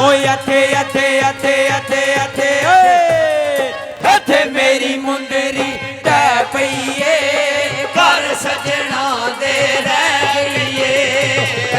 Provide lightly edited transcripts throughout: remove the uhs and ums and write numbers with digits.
ਓਏ ਇੱਥੇ ਇੱਥੇ ਇੱਥੇ ਇੱਥੇ ਇੱਥੇ ਓਏ ਇੱਥੇ ਮੇਰੀ ਮੁੰਦਰੀ ਟਹਿ ਪਈ ਏ ਘਰ ਸਜਣਾ ਦੇ ਰਹਿ ਗਈਏ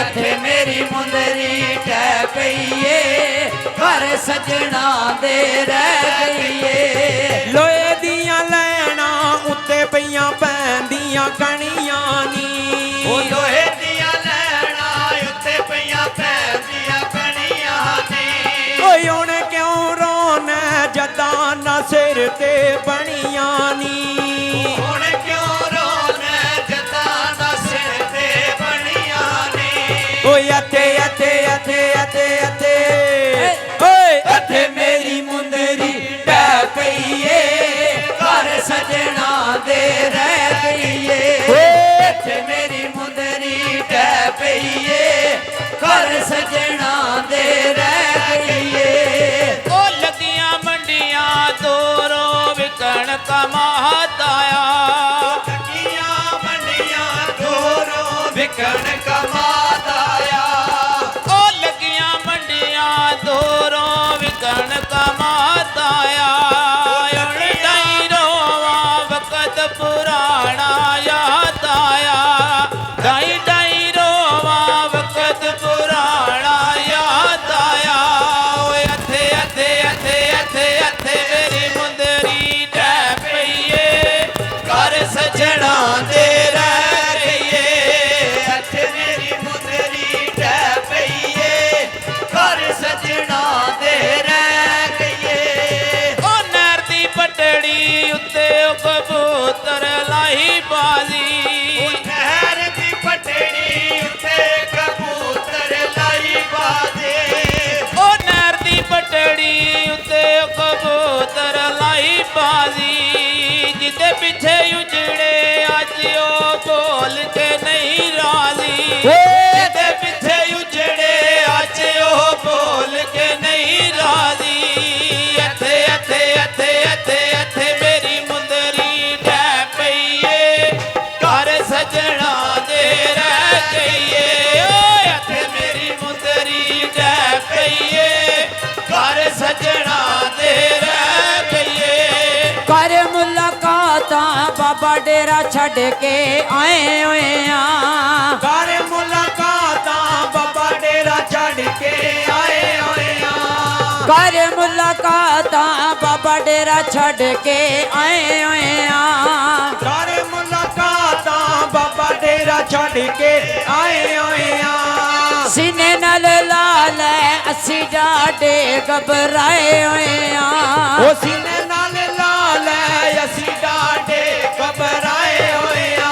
ਇੱਥੇ ਮੇਰੀ ਮੁੰਦਰੀ ਟਹਿ ਪਈ ਏ ਘਰ ਸਜਣਾ ਦੇ ਰਹਿ ਗਈਏ ਲੋਹੇ ਦੀਆਂ ਲੈਣਾ ਉੱਤੇ ਪਈਆਂ ਪੈਂਦੀਆਂ ਕਣੀਆਂ ਨੀ ਉਹ ਲੋਹੇ ਦੀਆਂ ਲੈਣਾ ਉੱਤੇ ਪਈਆਂ ਪੈਂਦੀਆਂ ਕਣੀਆਂ ਨੇ ਓਏ ਹੁਣ ਕਿਉਂ ਰੋਣਾ ਜਦਾਂ ਨਾ ਸਿਰ ਤੇ ਬਣੀਆਂ ਨੀ ਹੁਣ ਕਿਉਂ ਰੋਣਾ ਜਦਾਂ ਦਾ ਸਿਰ ਤੇ ਬਣੀਆਂ ਨੇ ਓਏ ਇੱਥੇ ਇੱਥੇ ਇੱਥੇ ਇੱਥੇ ਇੱਥੇ ਓਏ ਇੱਥੇ ਮੇਰੀ ਮੁੰਦਰੀ ਟਹਿ ਪਈ ਏ ਘਰ ਸਜਣਾ ਦੇ ਰਹਿ ਗਈਏ ਇੱਥੇ ਮੇਰੀ ਮੁੰਦਰੀ ਟਹਿ ਪਈ ਏ ਘਰ ਸਜਣਾ ਦੇ ਰਹਿ ਗਈਏ ਉਹ ਲੱਗੀਆਂ ਮੰਡੀਆਂ ਦੋਰੋਂ ਵਿਕਣ ਕਮਾਤਾਇਆ ਲੱਗੀਆਂ ਮੰਡੀਆਂ ਦੋਰੋਂ ਵਿਕਣ ਕਮਾਦਾਇਆ ਉਹ ਲੱਗੀਆਂ ਮੰਡੀਆਂ ਦੋਰੋਂ ਵਿਕਣ ਕਮਾਤਾਇਆ ਹੁਣ ਢਾਈ ਰੋਵਾਂ ਵਕਤ ਪੁਰਾਣਾ ਯਾਦ ਆਇਆ ਢਾਈ ਰੋਵਾਂ ਵਕਤ ਪੁਰਾਣਾ ਯਾਦ ਆਇਆ ਓਏ ਇੱਥੇ ਇੱਥੇ ਇੱਥੇ ਇੱਥੇ ਇੱਥੇ ਮੇਰੀ ਮੁੰਦਰੀ ਟਹਿ ਪਈ ਏ ਘਰ ਸਜਣਾ ਦੇ ਰਹਿ ਗਈਏ ਇੱਥੇ ਮੇਰੀ ਮੁੰਦਰੀ ਟਹਿ ਪਈ ਏ ਘਰ ਸਜਣਾ ਦੇ ਰਹਿ ਗਈਏ ਉਹ ਨਹਿਰ ਦੀ ਪਟੜੀ ਉੱਤੇ ਉਹ ਕਬੂਤਰ ਲਾਈ ਬਾਜ਼ੀ ਨਹਿਰ ਦੀ ਪਟੜੀ ਉੱਤੇ ਕਬੂਤਰ ਲਾਈ ਬਾਜ਼ੇ ਉਹ ਨਹਿਰ ਦੀ ਪਟੜੀ ਉੱਤੇ ਉਹ ਕਬੂਤਰ ਲਾਈ ਬਾਜ਼ੀ ਜਿਹਦੇ ਪਿੱਛੇ ਉਜੜੇ ਅੱਜ ਉਹ ਬੋਲ ਕੇ ਨਹੀਂ ਰਾਜ਼ੀ ਜਿਹਦੇ ਪਿੱਛੇ ਉਜੜੇ ਅੱਜ ਉਹ ਬੋਲ ਕੇ ਨਹੀਂ ਰਾਜ਼ੀ ਇੱਥੇ ਇੱਥੇ ਇੱਥੇ ਇੱਥੇ ਇੱਥੇ ਮੇਰੀ ਮੁੰਦਰੀ ਟਹਿ ਪਈ ਏ ਘਰ ਸਜਣਾ ਦੇ ਰਹਿ ਗਈਏ ਓਏ ਇੱਥੇ ਮੇਰੀ ਮੁੰਦਰੀ ਟਹਿ ਪਈ ਏ ਘਰ ਸਜਣਾ ਦੇ ਰਹਿ ਗਈਏ ਕਰ ਮੁਲਾਕਾਤਾਂ ਬਾਬਾ ਡੇਰਾ ਛੱਡ ਕੇ ਆਏ ਹੋਏ ਆ ਕਰ ਮੁਲਾਕਾਤਾਂ ਬਾਬਾ ਡੇਰਾ ਛੱਡ ਕੇ ਆਏ ਹੋਏ ਆ ਕਰ ਮੁਲਾਕਾਤਾਂ ਬਾਬਾ ਡੇਰਾ ਛੱਡ ਕੇ ਆਏ ਹੋਏ ਆ ਕਰ ਮੁਲਾਕਾਤਾਂ ਬਾਬਾ ਡੇਰਾ ਛੱਡ ਕੇ ਆਏ ਹੋਏ ਆ ਸੀਨੇ ਨਾਲ ਲਾ ਲੈ ਅਸੀਂ ਡਾਡੇ ਘਬਰਾਏ ਹੋਏ ਆ ਉਹ ਸੀਨੇ ਨਾਲ ਲਾ ਲੈ ਅਸੀਂ ਡਾਡੇ ਘਬਰਾਏ ਹੋਏ ਆ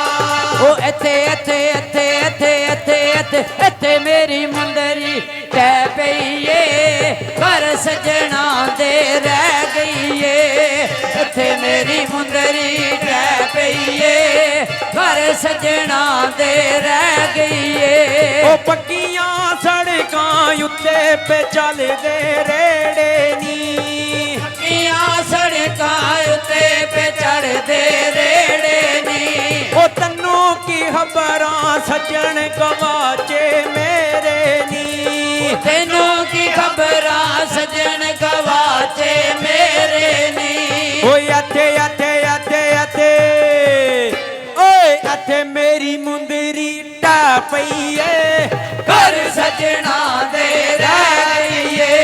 ਉਹ ਇੱਥੇ ਇੱਥੇ ਇੱਥੇ ਇੱਥੇ ਇੱਥੇ ਇੱਥੇ ਇੱਥੇ ਮੇਰੀ ਮੁੰਦਰੀ ਟਹਿ ਪਈ ਏ ਘਰ ਸਜਣਾ ਦੇ ਰਹਿ ਗਈ ਏ ਇੱਥੇ ਮੇਰੀ ਮੁੰਦਰੀ ਟਹਿ ਪਈ ਏ ਘਰ ਸਜਣਾ ਦੇ ਰਹਿ ਗਈ ਏ ਉਹ ਪੱਕੀਆਂ ਸੜਕਾਂ ਉੱਤੇ ਪੇ ਚੱਲਦੇ ਰੇੜੇ ਨੀ ਪੱਕੀਆਂ ਸੜਕਾਂ ਉੱਤੇ ਪੇ ਚੜਦੇ ਰੇੜੇ ਨੀ ਉਹ ਤੈਨੂੰ ਕੀ ਖਬਰਾਂ ਸੱਜਣ ਗਵਾਚੇ ਮੇਰੇ ਨੀ ਤੈਨੂੰ ਕੀ ਖਬਰਾਂ ਸਜਣ ਗਵਾਚੇ ਮੇਰੇ ਨੀ ਓਏ ਇੱਥੇ ਇੱਥੇ ਇੱਥੇ ਇੱਥੇ ਓਏ ਇੱਥੇ ਮੇਰੀ ਮੁੰਦਰੀ ਟਹਿ ਪਈ ਏ ਘਰ ਸਜਣਾ ਦੇ ਰਹਿ ਗਈਏ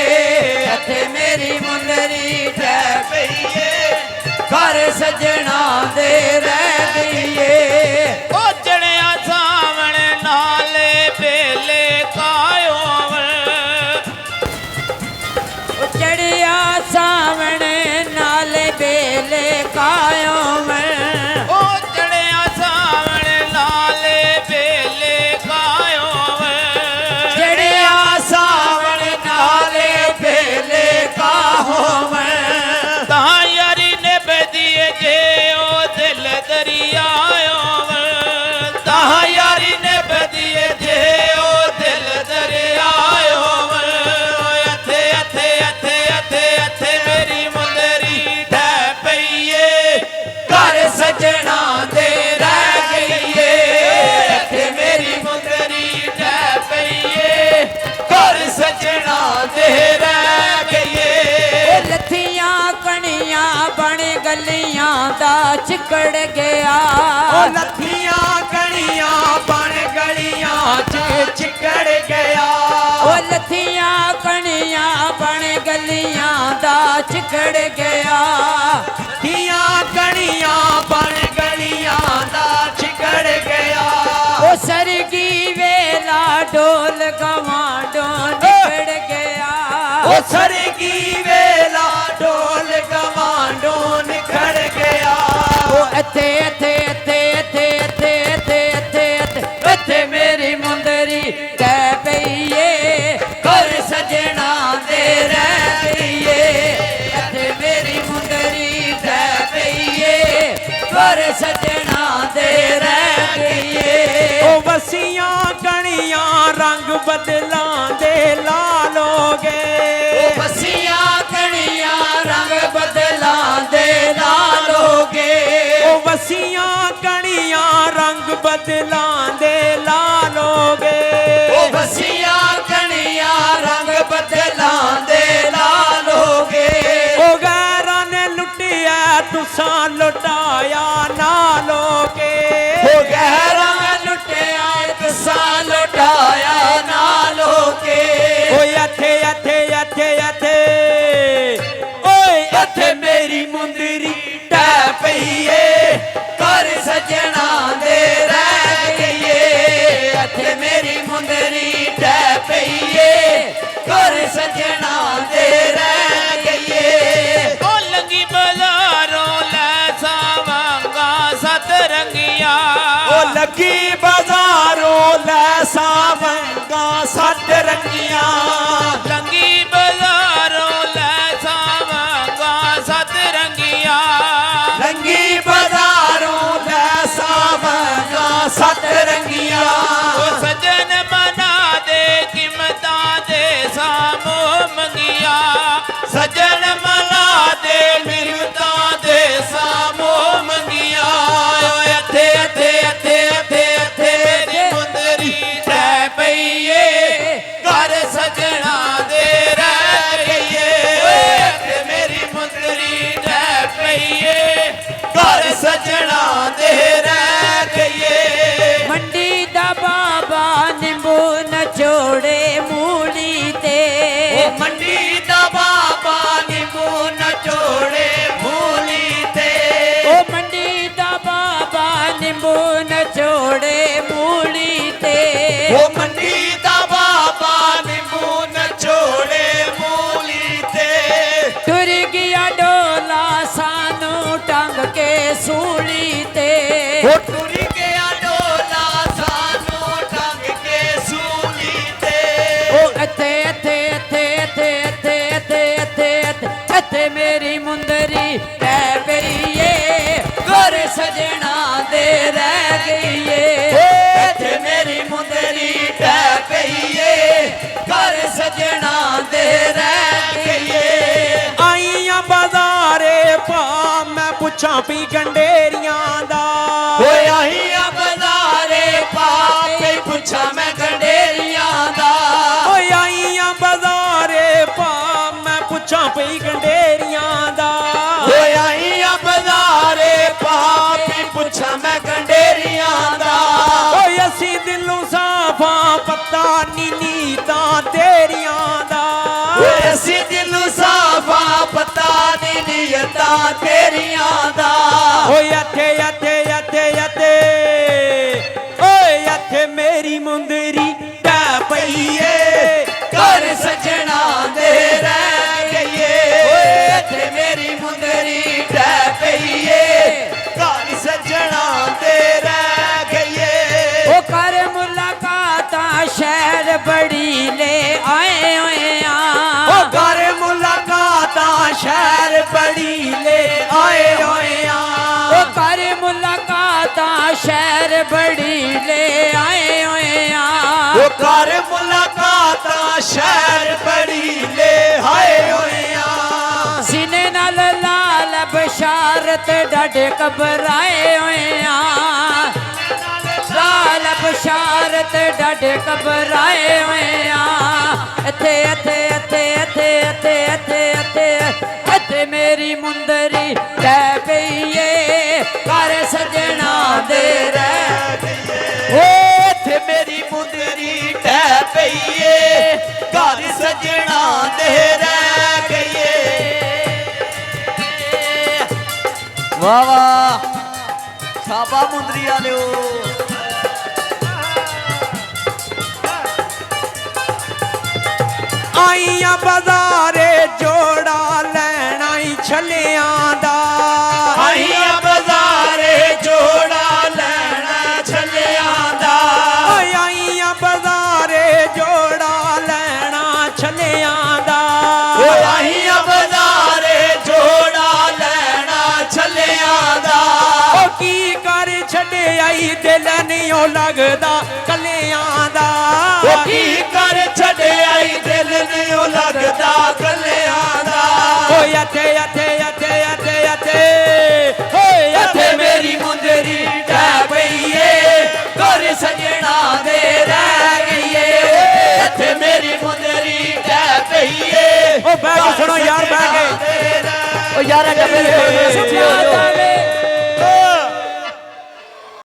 ਇੱਥੇ ਮੇਰੀ ਮੁੰਦਰੀ ਟਹਿ ਪਈ ਏ ਘਰ ਸਜਣਾ ਦੇ ਰਹਿ ਗਈਏ ਉਹ ਚੜਿਆ ਸਾਵਣ ਨਾਲੇ ਵੇਲੇ ਕਾਇਓਵਲ ਚੜਿਆ ਸਾਵਣ ਨਾਲੇ ਬੇਲੇ ਕਾਇਓਵਲ ਉਹ ਚੜਿਆ ਸਾਵਣ ਨਾਲੇ ਵੇਲੇ ਕਾਇਓਵਲ ਚੜਿਆ ਗਲੀਆਂ ਦਾ ਚਿਕੜ ਗਿਆ ਉਹ ਲੱਥੀਆਂ ਕਣੀਆਂ ਬਣ ਗਲੀਆਂ 'ਚ ਚਿਕੜ ਗਿਆ ਉਹ ਲੱਥੀਆਂ ਕਣੀਆਂ ਬਣ ਗਲੀਆਂ ਦਾ ਚਿਕੜ ਗਿਆ ਦੀਆਂ ਕਣੀਆਂ ਬਣ ਗਲੀਆਂ ਦਾ ਚਿਕੜ ਗਿਆ ਉਹ ਸਰਗੀ ਵੇਲਾ ਢੋਲ ਗਵਾਂਡੋਂ ਨਿਕੜ ਗਿਆ ਉਹ ਸਰਗੀ ਵੇਲਾ ਢੋਲ ਗਵਾਂਡੋਂ ਨਿਖੜ ਗਿਆ ਉਹ ਇੱਥੇ ਇੱਥੇ ਇੱਥੇ ਇੱਥੇ ਇੱਥੇ ਇੱਥੇ ਇੱਥੇ ਇੱਥੇ ਇੱਥੇ ਮੇਰੀ ਮੁੰਦਰੀ ਕਹਿ ਪਈਏ ਘਰ ਸਜਣਾ ਦੇ ਰਹਿ ਗਈਏ ਇੱਥੇ ਮੇਰੀ ਮੁੰਦਰੀ ਕਹਿ ਪਈਏ ਘਰ ਸਜਣਾ ਦੇ ਰਹਿ ਗਈਏ ਉਹ ਵਸੀਆਂ ਕਣੀਆਂ ਰੰਗ ਬਦਲਾਂ ਦੇ ਲਾਲੋਗੇ ਉਹ ਵਸੀਆਂ ਕਣੀਆਂ ਰੰਗ ਬਦਲਾਂ ਦੇ ਲਾਲੋਗੇ ਉਹ ਵਸੀਆਂ ਕਣੀਆਂ ਰੰਗ ਬਦਲਾਂ ਦੇ ਲਾਲੋਗੇ ਉਹ ਵਸੀਆਂ ਕਣੀਆਂ ਰੰਗ ਬਦਲਾਂ ਦੇ ਲਾਲੋਗੇ ਉਹ ਗੈਰਾਂ ਨੇ ਲੁੱਟਿਆ ਤੁਸਾਂ ਲੁਟਾਇਆ ਨਾ ਲੋਗੇ ਉਹ ਗਹਿਰਾ ਲੁੱਟਿਆ ਤੁਸਾਂ ਲੁਟਾਇਆ ਨਾ ਲੋਕੇ ਓਏ ਇੱਥੇ ਇੱਥੇ ਇੱਥੇ ਇੱਥੇ ਓਏ ਇੱਥੇ ਮੇਰੀ ਮੁੰਦਰੀ ਟਹਿ ਪਈਏ ਘਰ ਸਜਣਾ ਦੇ ਰਹਿ ਗਈਏ ਇੱਥੇ ਮੇਰੀ ਮੁੰਦਰੀ ਟਹਿ ਪਈਏ ਘਰ ਸਜਣਾ ਦੇ ਰਹਿ ਗਈਏ ਉਹ ਲੰਗੀ ਬਾਜ਼ਾਰੋਂ ਲੈ ਸਾਵਾਂਗਾ ਸਤ ਰੰਗੀਆਂ ਉਹ ਲੱਗੀ ਬਾਜ਼ਾਰੋਂ ਲੈ ਸਾਵੰਗਾ ਸੱਤ ਰੰਗੀਆਂ ਲੰਗੀ ਬਾਜ਼ਾਰੋਂ ਲੈ ਸਾਵਾਂਗਾ ਸਤ ਰੰਗੀਆਂ ਲੰਗੀ ਬਾਜ਼ਾਰੋਂ ਲੈ ਸਾਵੰਗਾ ਸੱਤ ਰੰਗੀਆਂ ਉਹ ਸਜਣ ਮਨਾ ਦੇ ਕੀਮਤਾਂ ਦੇ ਸਾਮੋ ਮੰਗੀਆਂ ਸਜਣ ਮਨਾ ਦੇ ਮਿਲਤਾਂ ਦੇ ਸਾਮੋ ਮੰਗੀਆਂ ਓਏ ਇੱਥੇ ਇੱਥੇ ਇੱਥੇ ਇੱਥੇ ਇੱਥੇ ਮੇਰੀ ਮੁੰਦਰੀ ਟਹਿ ਪਈਏ ਘਰ ਸਜਣਾ ਦੇ ਰਹਿ ਗਈਏ ਓਏ ਇੱਥੇ ਮੇਰੀ ਮੁੰਦਰੀ ਟਹਿ ਪਈਏ ਘਰ ਸਜਣਾ ਦੇ ਰਹਿ ਗਈਏ ਮੰਡੀ ਦਾ ਬਾਬਾ ਨਿੰਬੂ ਨਚੋੜੇ ਮੂਲੀ ਤੇ ਉਹ ਮੰਡੀ ਦਾ ਬਾਬਾ ਨਿੰਬੂ ਨਚੋੜੇ ਮੂਲੀ ਤੇ ਉਹ ਮੰਡੀ ਦਾ ਬਾਬਾ ਨਿੰਬੂ ਨਚੋੜੇ ਮੂਲੀ ਤੇ ਉਹ ਮੰਡੀ ਦਾ ਬਾਬਾ ਨਿੰਬੂ ਨਚੋੜੇ ਮੂਲੀ ਤੇ ਟੁਰ ਗਿਆ ਡੋਲਾ ਸਾਨੂੰ ਟੰਗ ਕੇ ਸੂਲੀ ਤੇ ਉਹ ਟੁਰ ਗਿਆ ਡੋਲਾ ਸਾਨੂੰ ਟੰਗ ਕੇ ਸੂਲੀ ਤੇ ਉਹ ਇੱਥੇ ਇੱਥੇ ਇੱਥੇ ਇੱਥੇ ਇੱਥੇ ਇੱਥੇ ਇੱਥੇ ਇੱਥੇ ਇੱਥੇ ਮੇਰੀ ਮੁੰਦਰੀ ਟਹਿ ਪਈਏ ਘਰ ਸਜਣਾ ਦੇ ਰਹਿ ਗਈਏ ਇੱਥੇ ਮੇਰੀ ਮੁੰਦਰੀ ਟਹਿ ਪਈਏ ਘਰ ਸਜਣਾ ਦੇ ਰਹਿ ਗਈਏ ਆਈਆਂ ਬਾਜ਼ਾਰੇ ਪਾ ਮੈਂ ਪੁੱਛਾਂ ਪੀ ਗੰਡੇਰੀਆਂ ਦਾ ਓਏ ਆਹੀਆਂ ਬਜ਼ਾਰੇ ਪਾਪੇ ਪੁੱਛਾਂ ਮੈਂ ਗੰਡੇਰੀਆਂ ਦਾ ਓਏ ਆਈਆਂ ਬਾਜ਼ਾਰੇ ਪਾ ਮੈਂ ਪੁੱਛਾਂ ਪਈ ਗੰਡੇਰੀਆਂ ਦਾ ਓਏ ਆਹੀਆਂ ਬਜ਼ਾਰੇ ਪਾਪੇ ਪੁੱਛਾਂ ਮੈਂ ਗੰਡੇਰੀਆਂ ਦਾ ਓਏ ਅਸੀਂ ਦਿਲੋਂ ਸਾਫਾ ਪਤਾ ਨੀ ਨੀਤਾਂ ਤੇਰੀਆਂ ਦਾ ਓਏ ਅਸੀਂ ਦਿਲੋਂ ਸਾਫਾ ਪਤਾ ਨਹੀਂ ਨੀਅਤਾਂ ਤੇਰੀਆਂ ਦਾ ਓਏ ਇੱਥੇ ਇੱਥੇ ਇੱਥੇ ਇੱਥੇ ਓਏ ਇੱਥੇ ਮੇਰੀ ਮੁੰਦਰੀ ਟਹਿ ਪਈਏ ਘਰ ਸਜਣਾ ਦੇ ਰਹਿ ਗਈਏ ਓਏ ਇੱਥੇ ਮੇਰੀ ਮੁੰਦਰੀ ਟਹਿ ਪਈਏ ਘਰ ਸੱਜਣਾ ਤੇ ਰਹਿ ਗਈਏ ਉਹ ਕਰ ਮੁਲਾਕਾਤਾਂ ਸ਼ਹਿਰ ਬੜੀ ਲੈ ਆਏ ਹੋਏ ਆ ਉਹ ਘਰ ਮੁਲਾਕਾਤਾਂ ਸ਼ਹਿਰ ਬੜੀ ਲੈ ਆਏ ਹੋਏ ਆ ਉਹ ਕਰ ਮੁਲਾਕਾਤਾਂ ਸ਼ਹਿਰ ਬੜੀ ਲੈ ਆਏ ਹੋਏ ਆ ਉਹ ਘਰ ਮੁਲਾਕਾਤਾਂ ਸ਼ਹਿਰ ਬੜੀ ਲੈ ਆਏ ਹੋਏ ਆ ਸੀਨੇ ਨਾਲ ਲਾਲ ਬਸ਼ਾਰਤ ਡਾਢੇ ਘਬਰਾਏ ਹੋਏ ਆ ਲਾਲ ਬਸ਼ਾਰਤ ਡਾਢੇ ਘਬਰਾਏ ਹੋਏ ਆ ਇੱਥੇ ਇੱਥੇ ਇੱਥੇ ਇੱਥੇ ਇੱਥੇ ਇੱਥੇ ਇੱਥੇ ਇੱਥੇ ਮੇਰੀ ਮੁੰਦਰੀ ਟਹਿ ਦੇ ਰਹਿ ਗਈਏ। ਵਾਹ ਵਾਹ ਛਾਪਾ ਮੁੰਦਰੀ ਵਾਲਿਓ। ਆਈਆਂ ਬਾਜ਼ਾਰੇ ਜੋੜਾ ਲੈਣਾ ਈ ਛੱਲਿਆਂ ਦਾ। ਆਈਆਂ ਬਾਜ਼ਾਰੇ ਜੋੜਾ ਲੈਣਾ ਛੱਲਿਆਂ ਦਾ। ਓਏ ਆਈਆਂ ਬਾਜ਼ਾਰੇ ਜੋੜਾ ਲੈਣਾ ਛੱਲਿਆਂ ਦਾ। ਓ ਆਈਆਂ ਬਾਜ਼ਾਰੇ ਜੋੜਾ ਲੈਣਾ ਛੱਲਿਆਂ ਦਾ। ਓ ਕੀ ਕਰ ਛੱਡਿਆਈ ਦਿਲ ਨਹੀਂ ਓ ਲੱਗਦਾ ਕੱਲਿਆਂ ਦਾ। ਓ ਕੀ ਕਰ ਛੱਡਿਆਈ ਦਿਲ ਨਹੀਂ ਓ ਲੱਗਦਾ ਕੱਲਿਆਂ ਦਾ। ਓਏ ਇੱਥੇ ਇੱਥੇ ਇੱਥੇ ਇੱਥੇ ਇੱਥੇ ਓਏ ਇੱਥੇ ਮੇਰੀ ਮੁੰਦਰੀ ਟਹਿ ਪਈ ਏ ਘਰ ਸਜਣਾ ਦੇ ਰਹਿ ਗਈ ਏ। ਇੱਥੇ ਮੇਰੀ ਮੁੰਦਰੀ ਟਹਿ ਪਈ ਏ। ਓ ਬਹਿ ਕੇ ਸੁਣੋ ਯਾਰ ਬਹਿ ਕੇ। ਓ ਯਾਰ ਡੱਬੇ ਦੇ